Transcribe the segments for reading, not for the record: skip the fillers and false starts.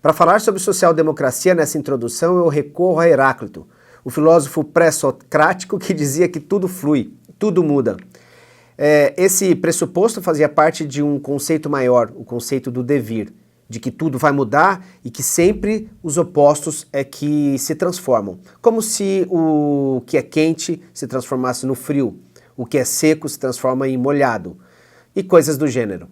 Para falar sobre social-democracia nessa introdução, eu recorro a Heráclito, o filósofo pré-socrático que dizia que tudo flui, tudo muda. Esse pressuposto fazia parte de um conceito maior, o conceito do devir, de que tudo vai mudar e que sempre os opostos é que se transformam. Como se o que é quente se transformasse no frio, o que é seco se transforma em molhado, e coisas do gênero.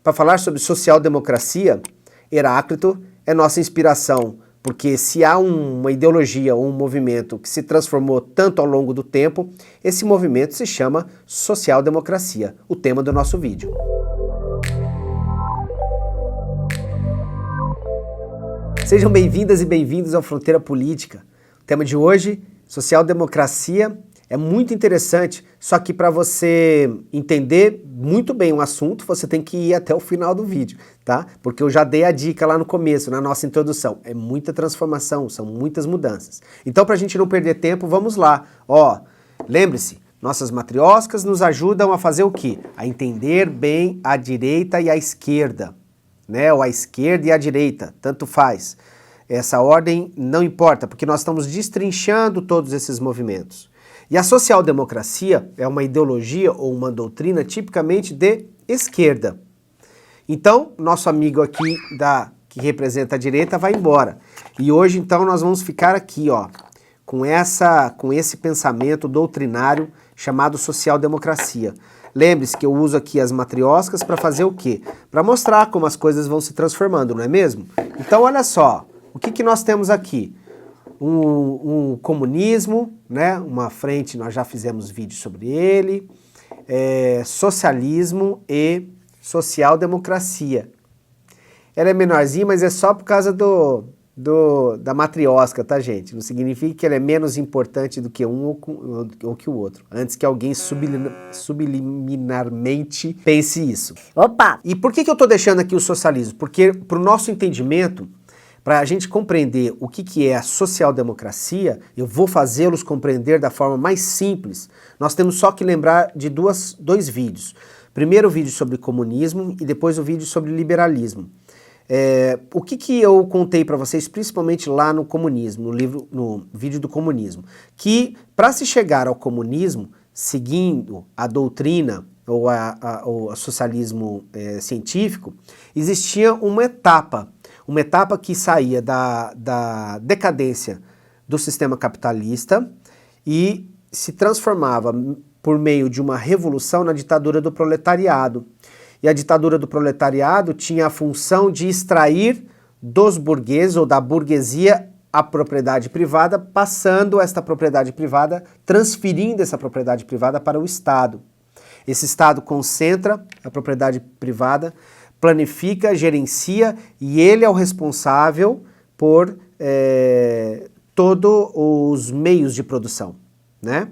Para falar sobre social-democracia, Heráclito é nossa inspiração, porque se há uma ideologia ou um movimento que se transformou tanto ao longo do tempo, esse movimento se chama social-democracia, o tema do nosso vídeo. Sejam bem-vindas e bem-vindos ao Fronteira Política. O tema de hoje, social-democracia, é muito interessante, só que para você entender muito bem o assunto, você tem que ir até o final do vídeo, tá? Porque eu já dei a dica lá no começo, na nossa introdução. É muita transformação, são muitas mudanças. Então, para a gente não perder tempo, vamos lá. Lembre-se, nossas matrioscas nos ajudam a fazer o quê? A entender bem a direita e a esquerda, né? Ou a esquerda e a direita, tanto faz. Essa ordem não importa, porque nós estamos destrinchando todos esses movimentos. E a social-democracia é uma ideologia ou uma doutrina tipicamente de esquerda. Então, nosso amigo aqui que representa a direita vai embora. E hoje, então, nós vamos ficar aqui, com esse pensamento doutrinário chamado social-democracia. Lembre-se que eu uso aqui as matrioscas para fazer o quê? Para mostrar como as coisas vão se transformando, não é mesmo? Então, olha só, o que nós temos aqui? Um comunismo, né? Uma frente, nós já fizemos vídeo sobre ele, socialismo e social-democracia. Ela é menorzinha, mas é só por causa da matriosca, tá, gente? Não significa que ela é menos importante do que um ou que o outro, antes que alguém subliminarmente pense isso. Opa! E por que eu tô deixando aqui o socialismo? Porque, para o nosso entendimento, para a gente compreender o que é a social-democracia, eu vou fazê-los compreender da forma mais simples. Nós temos só que lembrar de dois vídeos. Primeiro o vídeo sobre comunismo e depois o vídeo sobre liberalismo. O que eu contei para vocês, principalmente lá no comunismo, no vídeo do comunismo, que para se chegar ao comunismo, seguindo a doutrina ou o socialismo científico, existia uma etapa que saía da decadência do sistema capitalista e se transformava por meio de uma revolução na ditadura do proletariado. E a ditadura do proletariado tinha a função de extrair dos burgueses ou da burguesia a propriedade privada, passando esta propriedade privada, transferindo essa propriedade privada para o Estado. Esse Estado concentra a propriedade privada, planifica, gerencia e ele é o responsável por todos os meios de produção, né?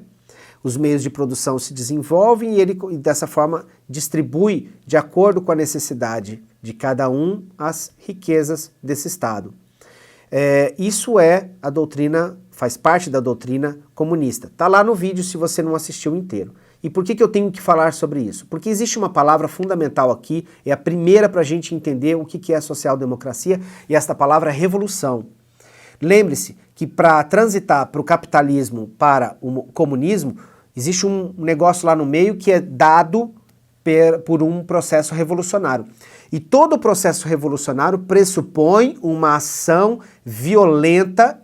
Os meios de produção se desenvolvem e ele dessa forma distribui de acordo com a necessidade de cada um as riquezas desse Estado. Isso é a doutrina, faz parte da doutrina comunista. Tá lá no vídeo se você não assistiu inteiro. E por que eu tenho que falar sobre isso? Porque existe uma palavra fundamental aqui, é a primeira para a gente entender o que é a social-democracia, e esta palavra é revolução. Lembre-se que para transitar para o capitalismo, para o comunismo, existe um negócio lá no meio que é dado por um processo revolucionário. E todo processo revolucionário pressupõe uma ação violenta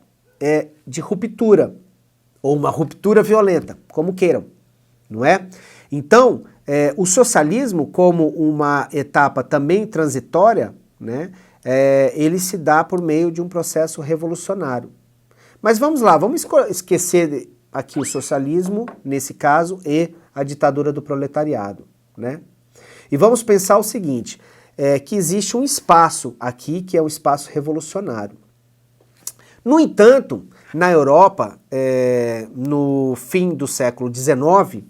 de ruptura, ou uma ruptura violenta, como queiram. Não é? Então, o socialismo, como uma etapa também transitória, né, ele se dá por meio de um processo revolucionário. Mas vamos lá, vamos esquecer aqui o socialismo, nesse caso, e a ditadura do proletariado, né? E vamos pensar o seguinte, que existe um espaço aqui, que é o espaço revolucionário. No entanto, na Europa, no fim do século XIX,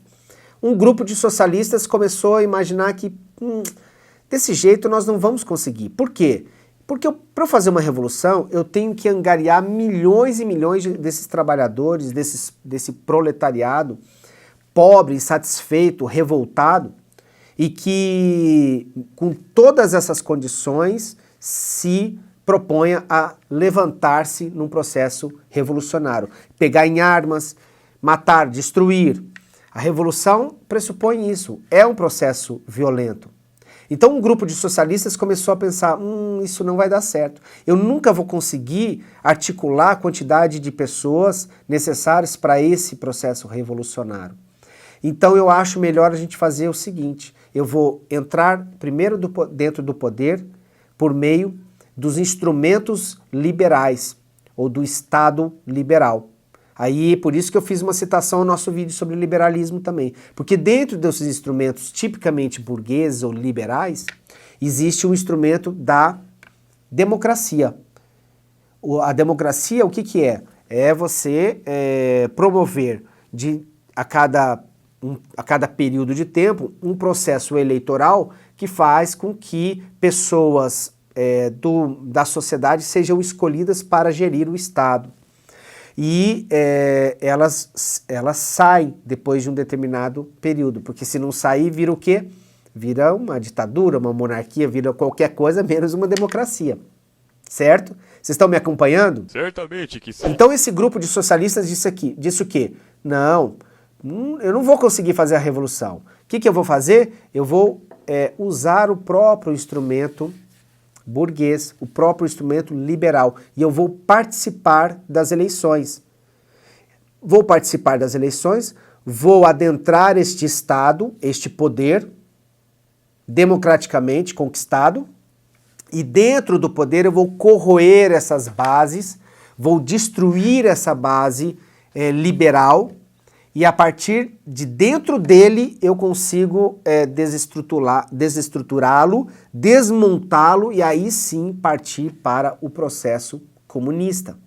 um grupo de socialistas começou a imaginar que desse jeito nós não vamos conseguir. Por quê? Porque para fazer uma revolução eu tenho que angariar milhões e milhões desses trabalhadores, desse proletariado pobre, insatisfeito, revoltado, e que com todas essas condições se proponha a levantar-se num processo revolucionário, pegar em armas, matar, destruir. A revolução pressupõe isso, é um processo violento. Então um grupo de socialistas começou a pensar, isso não vai dar certo. Eu nunca vou conseguir articular a quantidade de pessoas necessárias para esse processo revolucionário. Então eu acho melhor a gente fazer o seguinte, eu vou entrar primeiro dentro do poder por meio dos instrumentos liberais, ou do Estado liberal. Aí, por isso que eu fiz uma citação no nosso vídeo sobre liberalismo também. Porque dentro desses instrumentos tipicamente burgueses ou liberais, existe o instrumento da democracia. A democracia, o que que é? É você promover a cada período de tempo um processo eleitoral que faz com que pessoas da sociedade sejam escolhidas para gerir o Estado. E elas saem depois de um determinado período, porque se não sair, vira o quê? Vira uma ditadura, uma monarquia, vira qualquer coisa menos uma democracia, certo? Vocês estão me acompanhando? Certamente que sim. Então esse grupo de socialistas disse o quê? Não, eu não vou conseguir fazer a revolução. O que eu vou fazer? Eu vou usar o próprio instrumento burguês, o próprio instrumento liberal, e eu vou participar das eleições. Vou participar das eleições, vou adentrar este Estado, este poder, democraticamente conquistado, e dentro do poder eu vou corroer essas bases, vou destruir essa base liberal, e a partir de dentro dele eu consigo desestruturá-lo, desmontá-lo e aí sim partir para o processo comunista.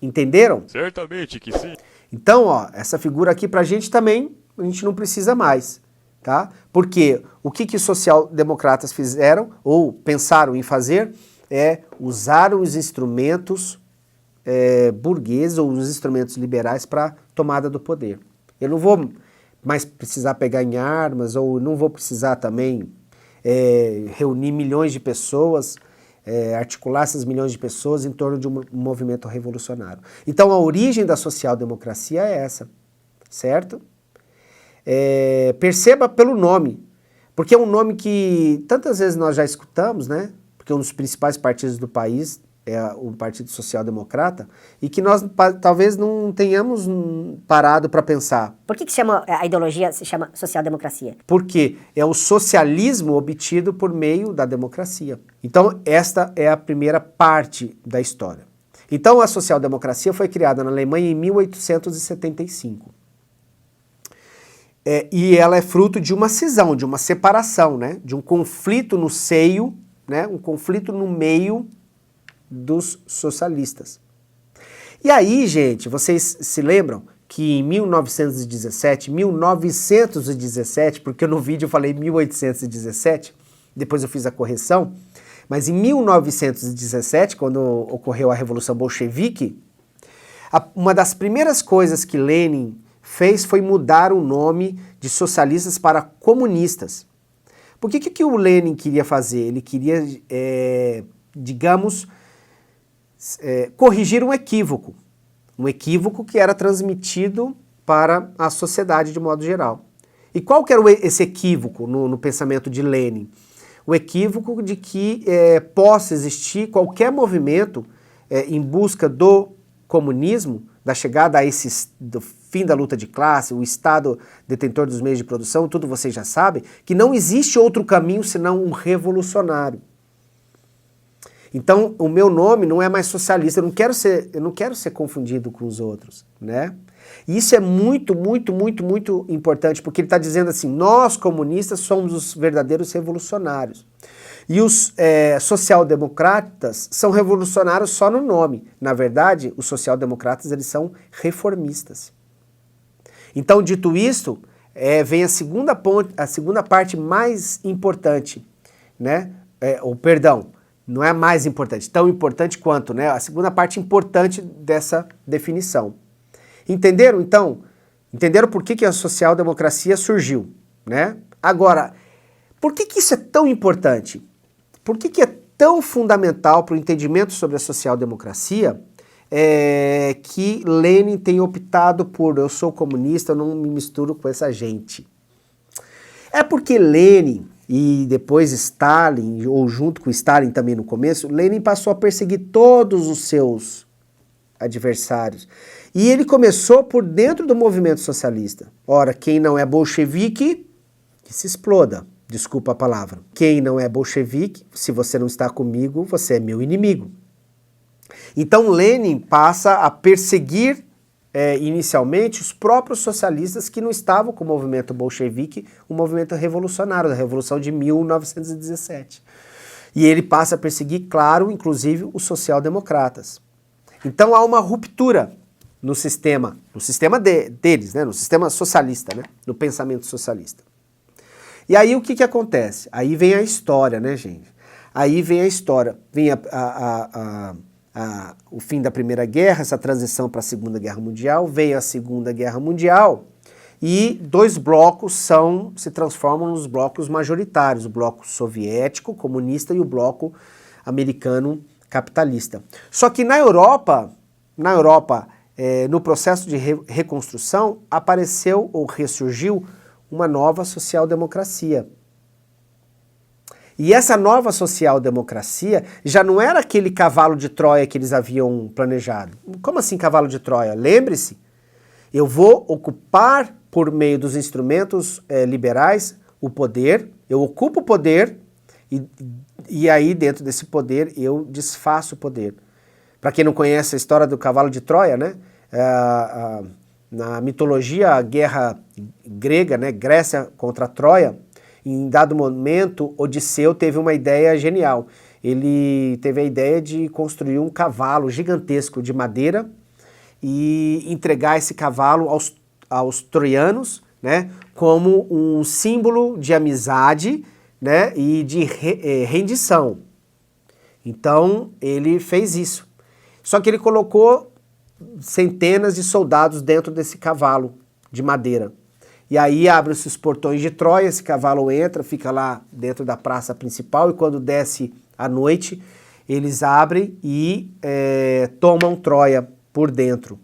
Entenderam? Certamente que sim. Então, ó, essa figura aqui pra gente também, a gente não precisa mais, tá? Porque o que os social-democratas fizeram, ou pensaram em fazer, é usar os instrumentos burgueses ou os instrumentos liberais para tomada do poder. Eu não vou mais precisar pegar em armas, ou não vou precisar também reunir milhões de pessoas, articular essas milhões de pessoas em torno de um movimento revolucionário. Então a origem da social-democracia é essa, certo? Perceba pelo nome, porque é um nome que tantas vezes nós já escutamos, né? Porque um dos principais partidos do país é o Partido Social Democrata, e que nós talvez não tenhamos parado para pensar. Por que a ideologia se chama social-democracia? Porque é o socialismo obtido por meio da democracia. Então, esta é a primeira parte da história. Então, a social-democracia foi criada na Alemanha em 1875. E ela é fruto de uma cisão, de uma separação, né? De um conflito no seio, né? Um conflito no meio dos socialistas. E aí, gente, vocês se lembram que em 1917, porque no vídeo eu falei 1817, depois eu fiz a correção, mas em 1917, quando ocorreu a Revolução Bolchevique, uma das primeiras coisas que Lenin fez foi mudar o nome de socialistas para comunistas. Por que o Lenin queria fazer? Ele queria, digamos, corrigir um equívoco que era transmitido para a sociedade de modo geral. E qual que era esse equívoco no pensamento de Lenin? O equívoco de que possa existir qualquer movimento em busca do comunismo, da chegada do fim da luta de classe, o Estado detentor dos meios de produção, tudo vocês já sabem, que não existe outro caminho senão um revolucionário. Então, o meu nome não é mais socialista, eu não quero ser confundido com os outros, né? E isso é muito, muito, muito, muito importante, porque ele está dizendo assim, nós comunistas somos os verdadeiros revolucionários. E os social-democratas são revolucionários só no nome. Na verdade, os social-democratas eles são reformistas. Então, dito isto, vem a segunda parte mais importante, né? Não é mais importante, tão importante quanto, né? A segunda parte importante dessa definição. Entenderam, então? Entenderam por que a social-democracia surgiu, né? Agora, por que isso é tão importante? Por que é tão fundamental para o entendimento sobre a social-democracia que Lenin tem optado por eu sou comunista, eu não me misturo com essa gente. É porque Lenin e depois Stalin, ou junto com Stalin também no começo, Lenin passou a perseguir todos os seus adversários. E ele começou por dentro do movimento socialista. Ora, quem não é bolchevique, que se exploda. Desculpa a palavra. Quem não é bolchevique, se você não está comigo, você é meu inimigo. Então Lenin passa a perseguir inicialmente os próprios socialistas que não estavam com o movimento bolchevique, o movimento revolucionário, da Revolução de 1917. E ele passa a perseguir, claro, inclusive os social-democratas. Então há uma ruptura no sistema deles, né, no sistema socialista, né, no pensamento socialista. E aí o que acontece? Aí vem a história, né, gente? Aí vem a história, vem o fim da Primeira Guerra, essa transição para a Segunda Guerra Mundial, veio a Segunda Guerra Mundial e dois blocos se transformam nos blocos majoritários, o bloco soviético, comunista, e o bloco americano capitalista. Só que na Europa, no processo de reconstrução, apareceu ou ressurgiu uma nova social-democracia. E essa nova social-democracia já não era aquele cavalo de Troia que eles haviam planejado. Como assim cavalo de Troia? Lembre-se, eu vou ocupar por meio dos instrumentos liberais o poder, eu ocupo o poder e aí dentro desse poder eu desfaço o poder. Para quem não conhece a história do cavalo de Troia, né? Na mitologia, a guerra grega, né? Grécia contra Troia, em dado momento, Odisseu teve uma ideia genial. Ele teve a ideia de construir um cavalo gigantesco de madeira e entregar esse cavalo aos troianos, né, como um símbolo de amizade, né, e de rendição. Então, ele fez isso. Só que ele colocou centenas de soldados dentro desse cavalo de madeira. E aí abrem-se os portões de Troia, esse cavalo entra, fica lá dentro da praça principal e quando desce à noite, eles abrem e tomam Troia por dentro.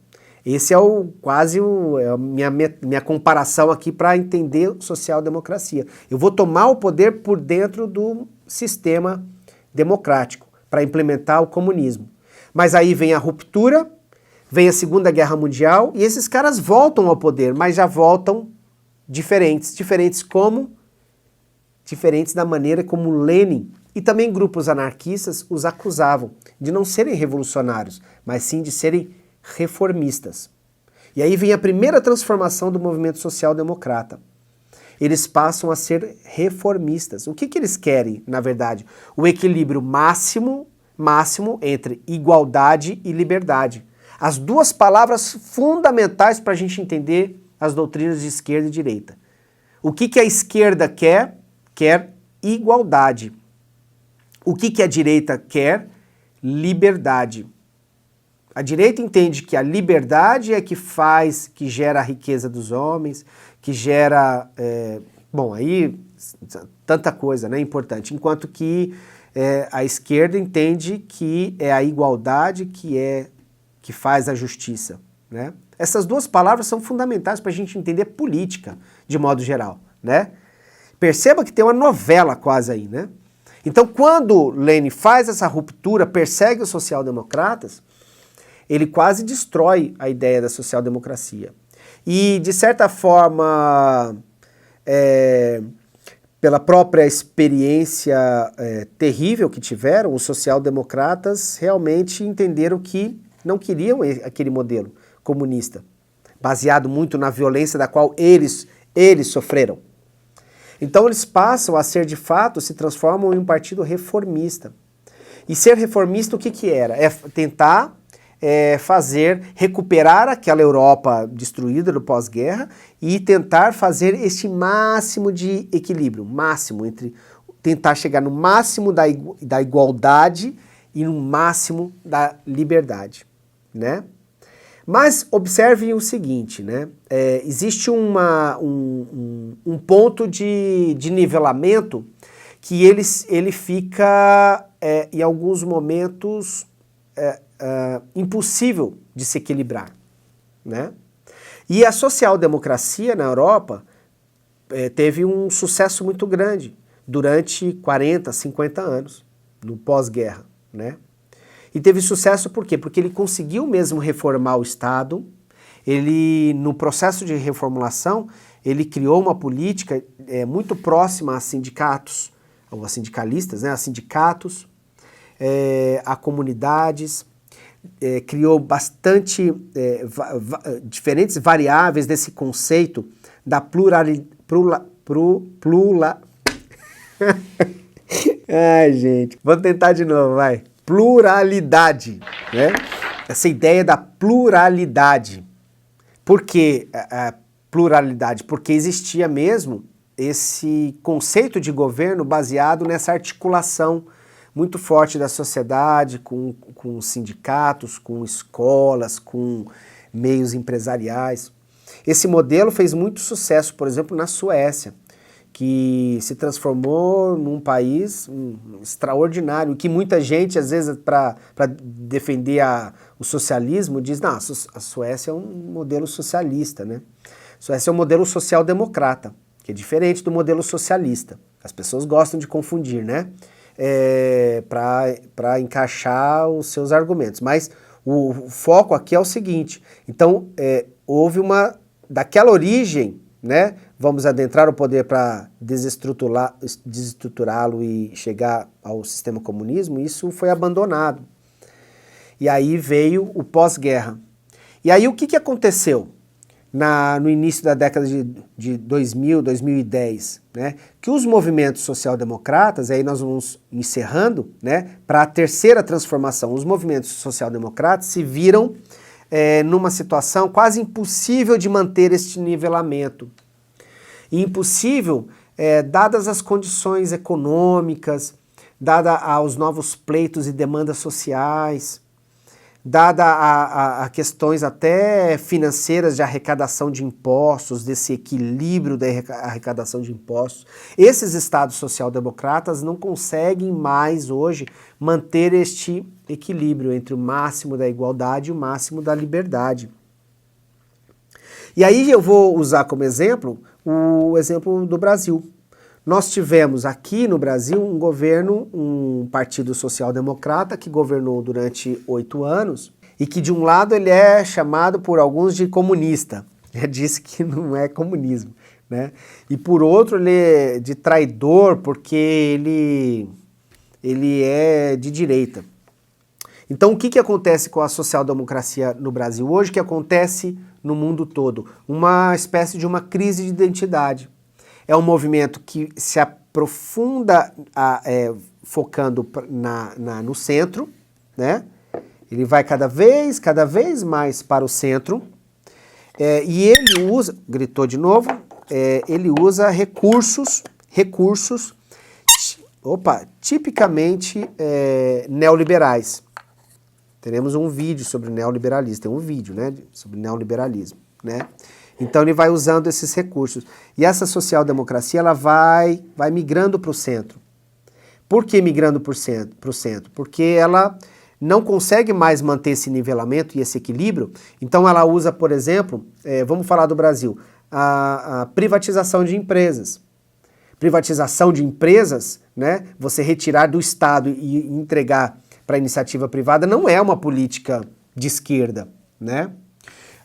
Esse é a minha comparação aqui para entender social-democracia. Eu vou tomar o poder por dentro do sistema democrático para implementar o comunismo. Mas aí vem a ruptura, vem a Segunda Guerra Mundial e esses caras voltam ao poder, mas já voltam diferentes da maneira como Lenin e também grupos anarquistas os acusavam de não serem revolucionários, mas sim de serem reformistas. E aí vem a primeira transformação do movimento social-democrata. Eles passam a ser reformistas. O que eles querem, na verdade? O equilíbrio máximo entre igualdade e liberdade. As duas palavras fundamentais para a gente entender as doutrinas de esquerda e direita. O que a esquerda quer? Quer igualdade. O que a direita quer? Liberdade. A direita entende que a liberdade é que gera a riqueza dos homens, que gera, aí tanta coisa, né, importante. Enquanto que a esquerda entende que é a igualdade que faz a justiça, né? Essas duas palavras são fundamentais para a gente entender política, de modo geral, né? Perceba que tem uma novela quase aí, né? Então, quando Lenin faz essa ruptura, persegue os social-democratas, ele quase destrói a ideia da social-democracia. E, de certa forma, pela própria experiência terrível que tiveram, os social-democratas realmente entenderam que não queriam aquele modelo comunista, baseado muito na violência da qual eles sofreram. Então eles passam a ser, de fato, se transformam em um partido reformista. E ser reformista o que era? É tentar recuperar aquela Europa destruída do pós-guerra e tentar fazer este máximo de equilíbrio, tentar chegar no máximo da igualdade e no máximo da liberdade, né? Mas observem o seguinte, né? Existe um ponto de nivelamento que ele fica em alguns momentos, impossível de se equilibrar, né? E a social-democracia na Europa teve um sucesso muito grande durante 40, 50 anos, no pós-guerra, né? E teve sucesso por quê? Porque ele conseguiu mesmo reformar o Estado, ele, no processo de reformulação, ele criou uma política muito próxima a sindicatos, ou a sindicalistas, né? A sindicatos, a comunidades, criou bastante diferentes variáveis desse conceito da Ai, gente, vou tentar de novo, vai. Pluralidade, né? Essa ideia da pluralidade. Por que a pluralidade? Porque existia mesmo esse conceito de governo baseado nessa articulação muito forte da sociedade, com sindicatos, com escolas, com meios empresariais. Esse modelo fez muito sucesso, por exemplo, na Suécia, que se transformou num país extraordinário, que muita gente, às vezes, para defender o socialismo, diz, não, a Suécia é um modelo socialista, né? A Suécia é um modelo social-democrata, que é diferente do modelo socialista. As pessoas gostam de confundir, né? Para encaixar os seus argumentos. Mas o foco aqui é o seguinte, então houve daquela origem, né, vamos adentrar o poder para desestruturá-lo e chegar ao sistema comunismo, isso foi abandonado. E aí veio o pós-guerra. E aí o que aconteceu no início da década de 2000, 2010, né? Que os movimentos social-democratas, aí nós vamos encerrando, né? Para a terceira transformação, os movimentos social-democratas se viram numa situação quase impossível de manter este nivelamento. E impossível, dadas as condições econômicas, dada aos novos pleitos e demandas sociais, dada a questões até financeiras de arrecadação de impostos, desse equilíbrio da arrecadação de impostos. Esses estados social-democratas não conseguem mais hoje manter este equilíbrio entre o máximo da igualdade e o máximo da liberdade. E aí eu vou usar como exemplo o exemplo do Brasil. Nós tivemos aqui no Brasil um governo, um partido social-democrata que governou durante 8 anos e que de um lado ele é chamado por alguns de comunista, disse que não é comunismo, né? E por outro ele é de traidor porque ele é de direita. Então o que acontece com a social-democracia no Brasil hoje, que acontece no mundo todo? Uma espécie de uma crise de identidade. É um movimento que se aprofunda focando no centro, né? Ele vai cada vez mais para o centro, e ele usa, gritou de novo, ele usa recursos tipicamente neoliberais. Teremos um vídeo sobre neoliberalismo, tem um vídeo, né, sobre neoliberalismo, né? Então ele vai usando esses recursos. E essa social-democracia ela vai migrando para o centro. Por que migrando para o centro? Porque ela não consegue mais manter esse nivelamento e esse equilíbrio. Então ela usa, por exemplo, vamos falar do Brasil, a privatização de empresas. Privatização de empresas, né, você retirar do Estado e entregar para a iniciativa privada não é uma política de esquerda, né?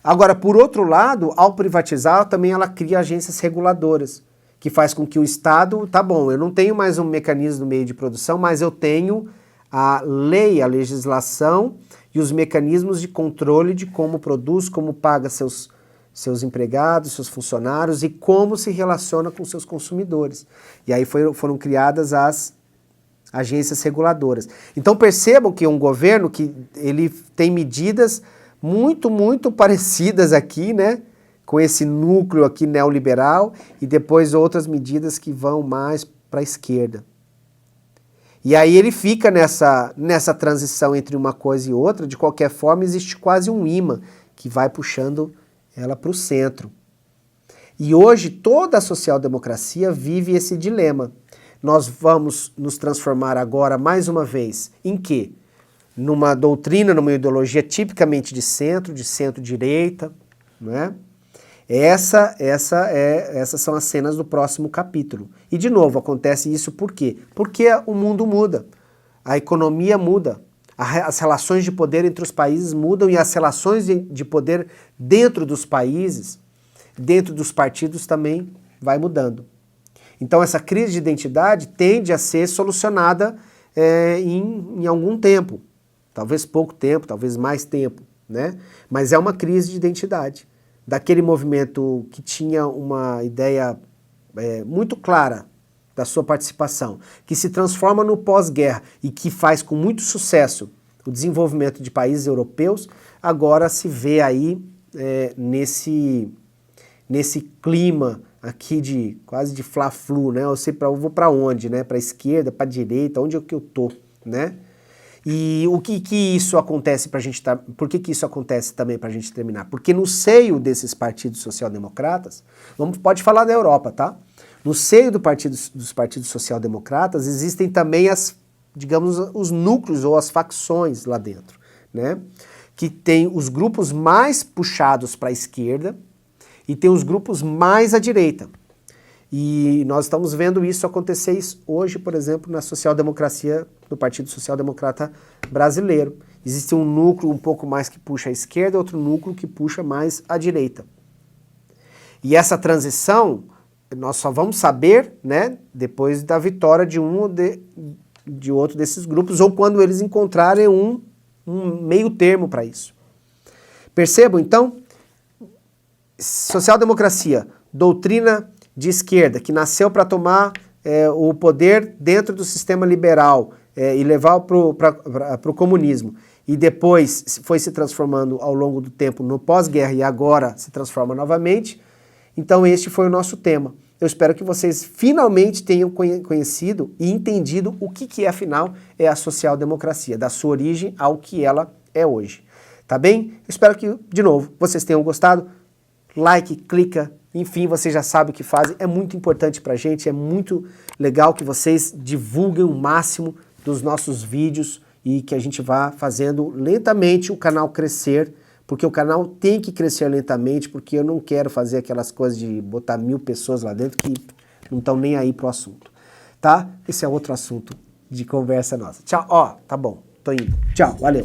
Agora, por outro lado, ao privatizar, também ela cria agências reguladoras, que faz com que o Estado, tá bom, eu não tenho mais um mecanismo no meio de produção, mas eu tenho a lei, a legislação e os mecanismos de controle de como produz, como paga seus empregados, seus funcionários e como se relaciona com seus consumidores. E aí foram criadas as agências reguladoras. Então percebam que é um governo que ele tem medidas muito, muito parecidas aqui, né, com esse núcleo aqui neoliberal e depois outras medidas que vão mais para a esquerda. E aí ele fica nessa transição entre uma coisa e outra, de qualquer forma existe quase um imã que vai puxando ela para o centro. E hoje toda a social-democracia vive esse dilema. nós vamos nos transformar agora, mais uma vez, em quê? Numa doutrina, numa ideologia tipicamente de centro-direita, não é? Essas são as cenas do próximo capítulo. E, de novo, acontece isso por quê? Porque o mundo muda, a economia muda, as relações de poder entre os países mudam e as relações de poder dentro dos países, dentro dos partidos também vai mudando. Então essa crise de identidade tende a ser solucionada em algum tempo, talvez pouco tempo, talvez mais tempo, né? Mas é uma crise de identidade. Daquele movimento que tinha uma ideia muito clara da sua participação, que se transforma no pós-guerra e que faz com muito sucesso o desenvolvimento de países europeus, agora se vê aí nesse clima aqui de quase de fla-flu, né? Eu vou para onde, né? Para a esquerda, para a direita, onde é que eu tô, né? E o que isso acontece pra gente por que isso acontece também pra gente terminar? Porque no seio desses partidos social-democratas, pode falar da Europa, tá? No seio dos partidos social-democratas existem também digamos, os núcleos ou as facções lá dentro, né? Que tem os grupos mais puxados para a esquerda e tem os grupos mais à direita. E nós estamos vendo isso acontecer hoje, por exemplo, na social-democracia do Partido Social Democrata Brasileiro. Existe um núcleo um pouco mais que puxa à esquerda, outro núcleo que puxa mais à direita. E essa transição, nós só vamos saber, né, depois da vitória de um ou de outro desses grupos, ou quando eles encontrarem um meio termo para isso. Percebam, então, social-democracia, doutrina de esquerda, que nasceu para tomar o poder dentro do sistema liberal e levar para o comunismo, e depois foi se transformando ao longo do tempo no pós-guerra e agora se transforma novamente. Então este foi o nosso tema. Eu espero que vocês finalmente tenham conhecido e entendido o que afinal é a social-democracia, da sua origem ao que ela é hoje. Tá bem? Eu espero que, de novo, vocês tenham gostado. Like, clica, enfim, vocês já sabem o que fazem. É muito importante pra gente, é muito legal que vocês divulguem o máximo dos nossos vídeos e que a gente vá fazendo lentamente o canal crescer, porque o canal tem que crescer lentamente, porque eu não quero fazer aquelas coisas de botar 1000 pessoas lá dentro que não estão nem aí pro assunto, tá? Esse é outro assunto de conversa nossa. Tchau, tá bom, tô indo. Tchau, valeu.